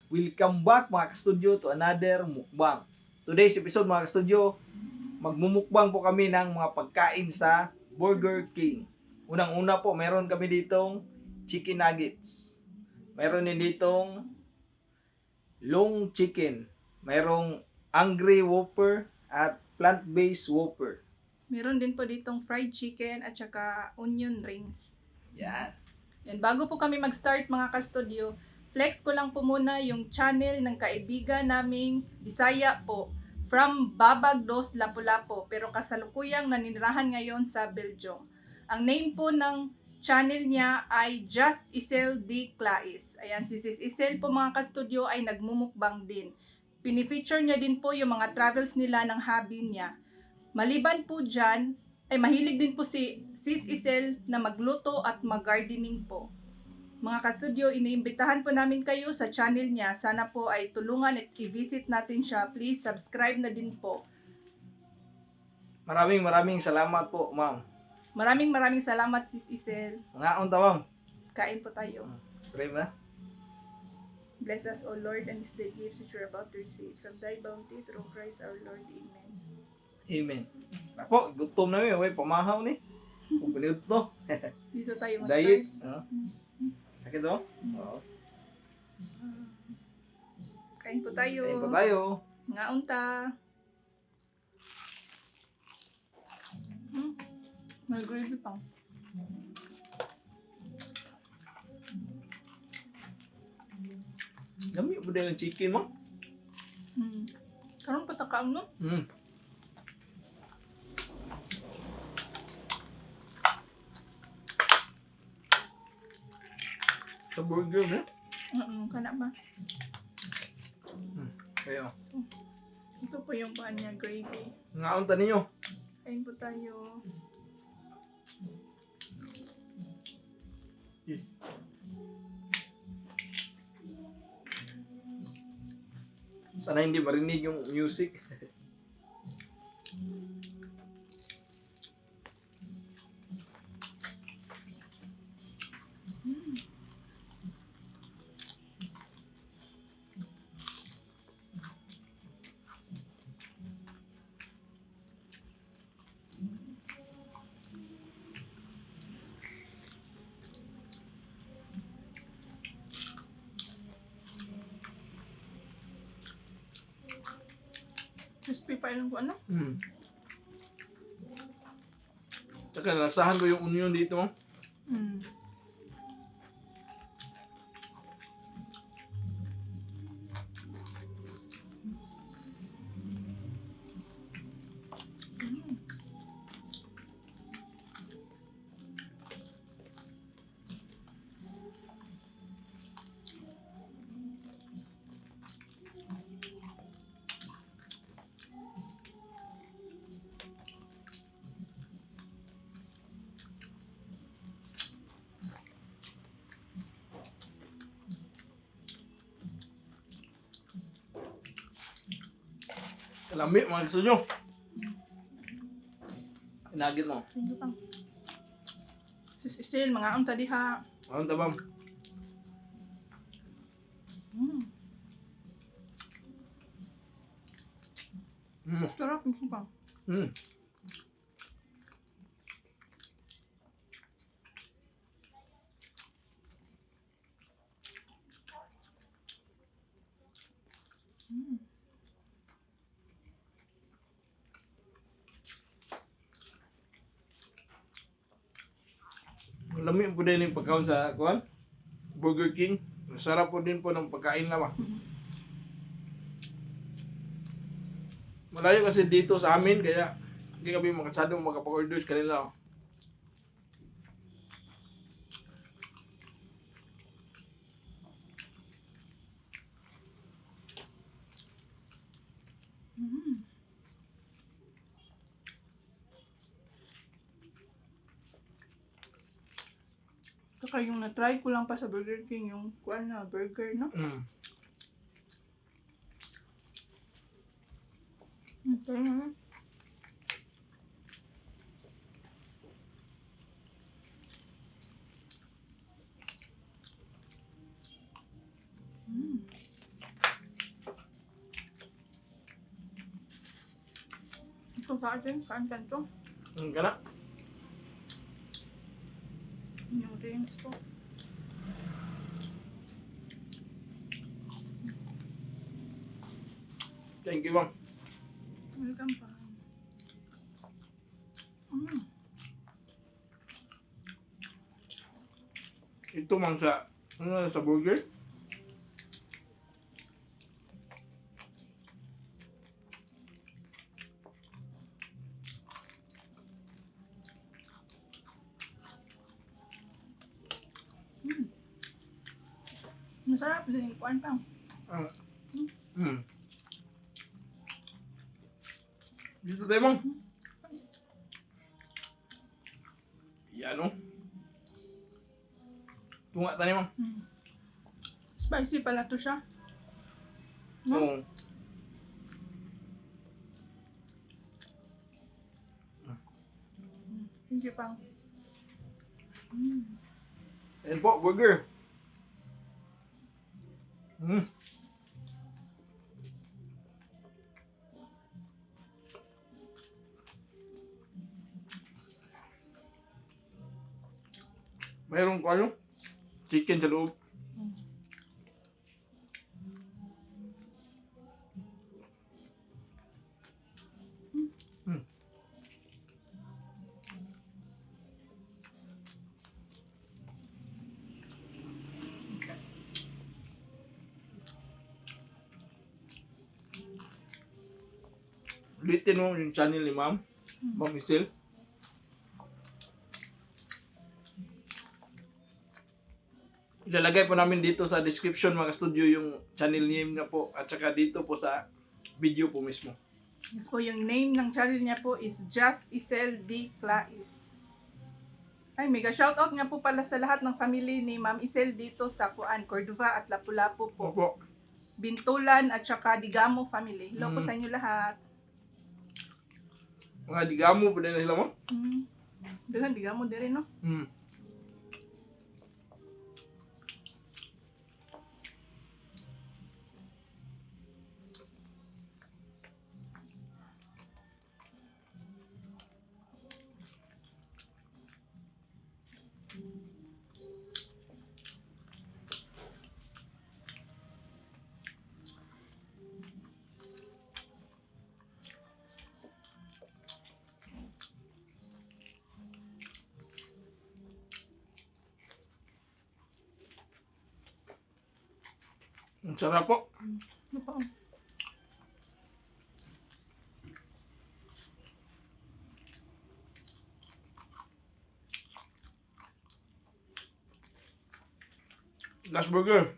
Welcome back mga ka-studio to another mukbang. Today's episode mga ka-studio, magmumukbang po kami ng mga pagkain sa Burger King. Unang-una po, meron kami ditong chicken nuggets. Meron din ditong long chicken. Merong Angry Whopper at plant-based Whopper. Meron din po ditong fried chicken at saka onion rings. Yan. And bago po kami mag-start mga ka-studio, flex ko lang po muna yung channel ng kaibigan naming Bisaya po from Babag Dos Lapu-Lapu pero kasalukuyang naninirahan ngayon sa Belgium. Ang name po ng channel niya ay Just Isel D. Clais. Ayan, si Sis Isel po mga ka-studio ay nagmumukbang din. Pinifeature niya din po yung mga travels nila ng hobby niya. Maliban po dyan, ay mahilig din po si Sis Isel na magluto at mag-gardening po. Mga ka-studio, iniimbitahan po namin kayo sa channel niya. Sana po ay tulungan at i-visit natin siya. Please subscribe na din po. Maraming salamat po, ma'am. Maraming salamat Sis Isel. Mga unta, ma'am. Kain po tayo. Pray mo na. Bless us, O Lord, and this the gifts which we are about to receive. From thy bounty through Christ our Lord. Amen. Amen. Ako, gutom na yun. Pamahaw ni. Kung piniut to. Dito tayo Diet. mag-start. Sakit mo? Oo. Kain po tayo. Kain pa tayo. Nga unta. May gravy pa. Dami mo din yung chicken mo. Karon patakaon no? Sa burger na. Kana ba? Kayo. Ito po yung paan niya, gravy. Nga unta ninyo. Kain po tayo. Sana hindi marinig yung music. Crispy pa yun ko ano? Tsaka nasahan ko yung onion dito. Lami, mga gusto nyo. Inagit mo. Sige pa. Sis Isel, mga unta diha. Ano tabam? Sarap ito pa. Lami po din yung pagkaon sa kuwan. Burger King. Masarap po din po ng pagkain naman. Malayo kasi dito sa amin, kaya hindi kami makasadong makapag-order sa kanila. Saka yung na-try ko lang pa sa Burger King, yung kuan na burger, no? Okay, na. sa atin, kain to. Ang kana. Yung rings po. Thank you, ma'am. Welcome pa. Ito mang sa burger. Masarap din yung kuwan pa. Ah. Dito tayo, ma'am. Yan, oh. Tunga tayo, ma'am. Spicy pala to siya. No? Oo. Thank you, Pang. Ayan po, burger. Mayroon ko ano? Chicken sa loob. Ulitin mo yung channel ni Ma'am. Ma'am Isel. Ilalagay po namin dito sa description mga studio yung channel name na po at saka dito po sa video po mismo. Yes po, yung name ng channel niya po is Just Isel D. Clais. Ay, mega shoutout nga po pala sa lahat ng family ni Ma'am Isel dito sa Puan, Cordova at Lapu-Lapu po. Opo. Bintulan at saka Digamo family. Hello po sa inyo lahat. Mga digamo po din na sila mo? Dagan, Digamo din rin, no? Ang sarap po. Ano pa? Last burger.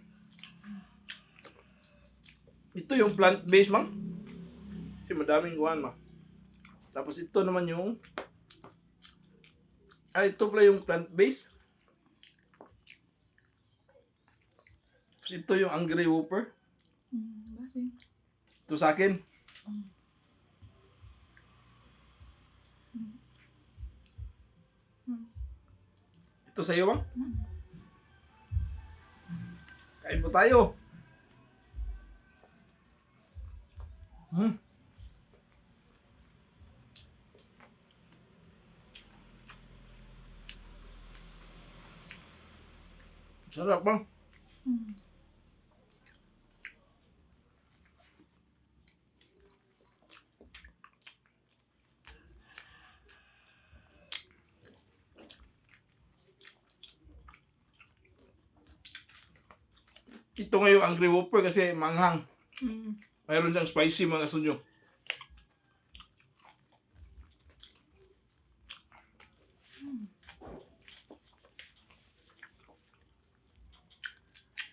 Ito yung plant-based, ma'am. Kasi madaming kuhan, ma'am. Tapos ito naman yung... ito pala yung plant-based. Tapos ito yung Angry Whopper. Basi. Ito sa akin. Ito sa iyo, ma'am. Kain po tayo. Sarap, ma'am. Ito nga yung Angry Whopper kasi manghang. Mayroon siyang spicy mga kasunyo.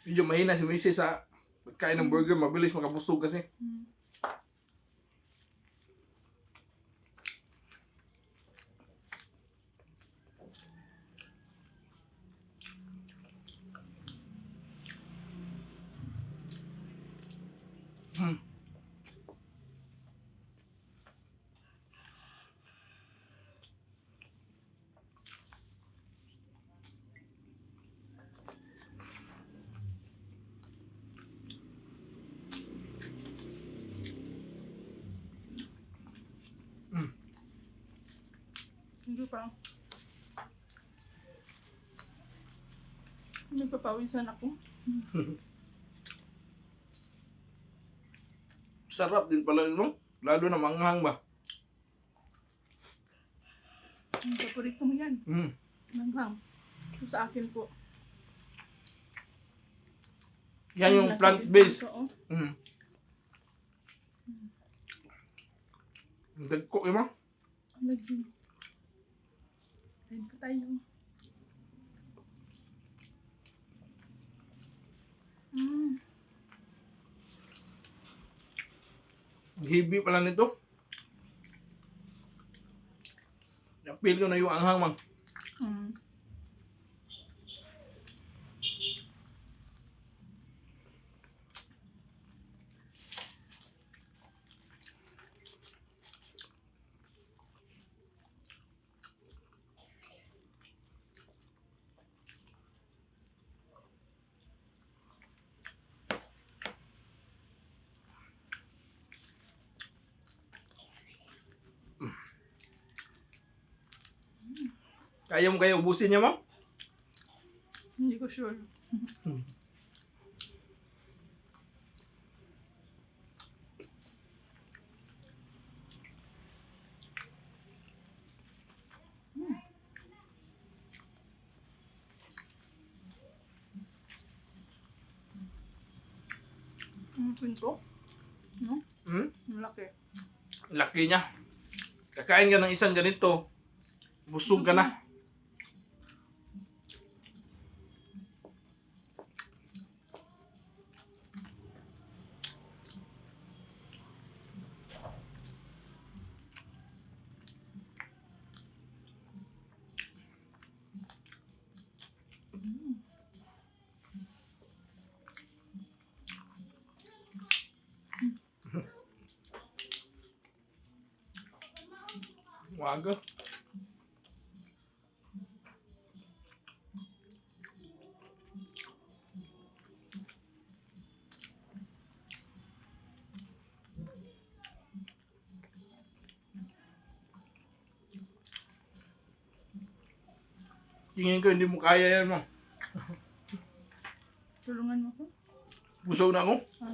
Medyo mahina si Mrs. sa pagkain ng burger. Mabilis makabusog kasi. Hindi pa. Nagpapawisan ako. Sarap din pala yun, no? Lalo na manghang ba? Ang paborito mo yan. Mm. Manghang. So, sa akin po. Yan yung Nasa plant-based. ito, oh. Mm. Dagko, mo? Lagi. Kain pa tayo. Ang hibi pala nito. Napil ko na yung anghang, mang. Mm. Kaya mo kayo ubusin niya, mang? Hindi ko sure. Ang pinto. No? Hmm? Ang laki. Laki niya. Kakain ka ng isang ganito, busog ka na. Waga. Tingin ko hindi mo kaya yan, mang. Tulungan mo ko. Busog na ako. Ah.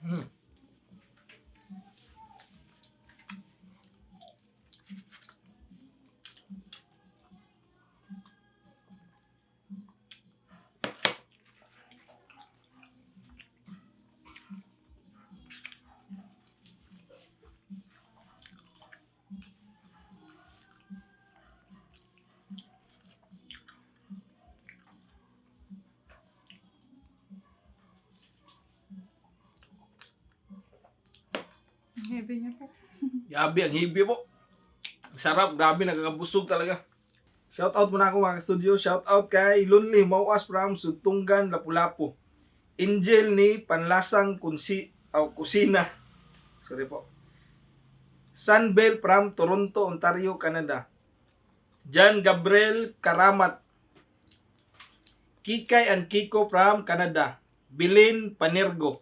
Hmm. Ang heavy niya po. Grabe, ang hibi po. Ang sarap, grabe, nakakabusog talaga. Shoutout muna ako mga ka-studio. Shoutout kay Lonely Mauas from Sutunggan, Lapu-Lapu. Angel ni Panlasang Kusina. Sorry po. Sunbel from Toronto, Ontario, Canada. John Gabriel Karamat. Kikay and Kiko from Canada. Bilin Panergo.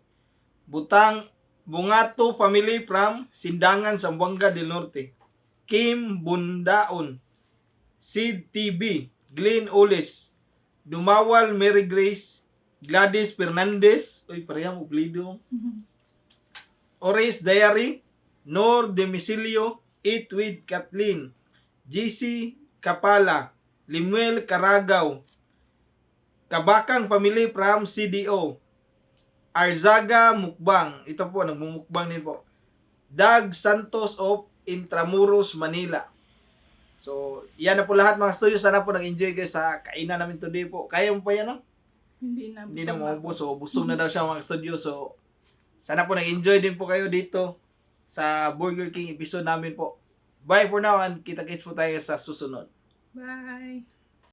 Bungato family from Sindangan, Zamboanga del Norte. Kim Bundaon. Sid TV. Glenn Oles. Dumawal Mary Grace. Gladys Fernandez. Uy, parehang uplido. Oris Diary. Nor Demicilio. Eat with Kathleen. GC Kapala. Limuel Caragaw. Kabakang family from CDO. Arzaga Mukbang. Ito po, nagmumukbang din po. Dag Santos of Intramuros, Manila. So, yan na po lahat mga studio. Sana po nag-enjoy kayo sa kainan namin today po. Kaya mo pa yan, no? Hindi na. Hindi na busog maubos. ako. So, busog na daw siya mga studio. So, sana po nag-enjoy din po kayo dito sa Burger King episode namin po. Bye for now and kita-kits po tayo sa susunod. Bye.